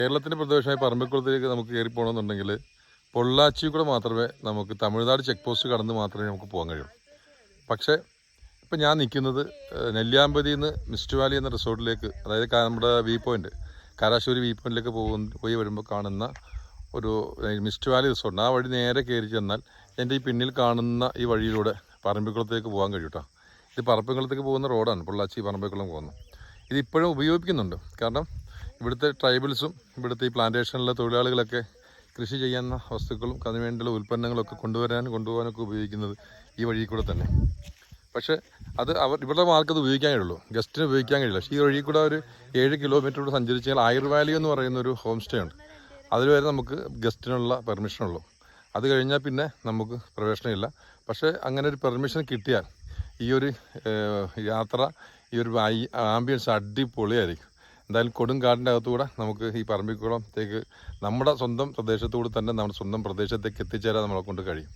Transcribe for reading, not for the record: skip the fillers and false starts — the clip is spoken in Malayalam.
കേരളത്തിൻ്റെ പ്രദേശമായ പറമ്പിക്കുളത്തേക്ക് നമുക്ക് കയറി പോകണമെന്നുണ്ടെങ്കിൽ പൊള്ളാച്ചി കൂടെ മാത്രമേ നമുക്ക് തമിഴ്നാട് ചെക്ക് പോസ്റ്റ് കടന്ന് മാത്രമേ നമുക്ക് പോകാൻ കഴിയൂ. പക്ഷേ ഇപ്പം ഞാൻ നിൽക്കുന്നത് നെല്ലിയാമ്പതിയിൽ നിന്ന് മിസ്റ്റ് വാലി എന്ന റിസോർട്ടിലേക്ക്, അതായത് നമ്മുടെ വ്യൂ പോയിൻ്റ് കാരാശ്ശൂരി വ്യൂ പോയിൻറ്റിലേക്ക് പോയി വരുമ്പോൾ കാണുന്ന ഒരു മിസ്റ്റ് വാലി റിസോർട്ട്. ആ വഴി നേരെ കയറി ചെന്നാൽ എൻ്റെ ഈ പിന്നിൽ കാണുന്ന ഈ വഴിയിലൂടെ പറമ്പിക്കുളത്തേക്ക് പോകാൻ കഴിയും കേട്ടോ. ഇത് പറമ്പിക്കുളത്തേക്ക് പോകുന്ന റോഡാണ്, പൊള്ളാച്ചി പറമ്പിക്കുളം പോകുന്നു. ഇതിപ്പോഴും ഉപയോഗിക്കുന്നുണ്ട്. കാരണം ഇവിടുത്തെ ട്രൈബൽസും ഇവിടുത്തെ ഈ പ്ലാന്റേഷനിലെ തൊഴിലാളികളൊക്കെ കൃഷി ചെയ്യുന്ന വസ്തുക്കളും അതിനുവേണ്ടിയുള്ള ഉൽപ്പന്നങ്ങളൊക്കെ കൊണ്ടുപോകാനൊക്കെ ഉപയോഗിക്കുന്നത് ഈ വഴി കൂടെ തന്നെ. പക്ഷേ അത് ഇവരുടെ ആൾക്കത് ഉപയോഗിക്കാൻ കഴിയുള്ളൂ, ഗസ്റ്റിന് ഉപയോഗിക്കാൻ കഴിയില്ല. പക്ഷേ ഈ വഴി കൂടെ ഒരു 7 കിലോമീറ്റർ കൂടെ സഞ്ചരിച്ചാൽ ആയുർ വാലി എന്ന് പറയുന്ന ഒരു ഹോം സ്റ്റേ ഉണ്ട്. അതിൽ വരെ നമുക്ക് ഗസ്റ്റിനുള്ള പെർമിഷനുള്ളൂ. അത് കഴിഞ്ഞാൽ പിന്നെ നമുക്ക് പ്രവേശനമില്ല. പക്ഷേ അങ്ങനെ ഒരു പെർമിഷൻ കിട്ടിയാൽ ഈ ഒരു യാത്ര, ഈ ഒരു ആംബിയൻസ് അടിപൊളിയായിരിക്കും. എന്തായാലും കൊടുങ്കാടിൻ്റെ അകത്തുകൂടെ നമുക്ക് ഈ പറമ്പിക്കുളത്തേക്ക് നമ്മുടെ സ്വന്തം പ്രദേശത്തുകൂടെ തന്നെ നമ്മുടെ സ്വന്തം പ്രദേശത്തേക്ക് എത്തിച്ചേരാൻ നമ്മളെ കൊണ്ട് കഴിയും.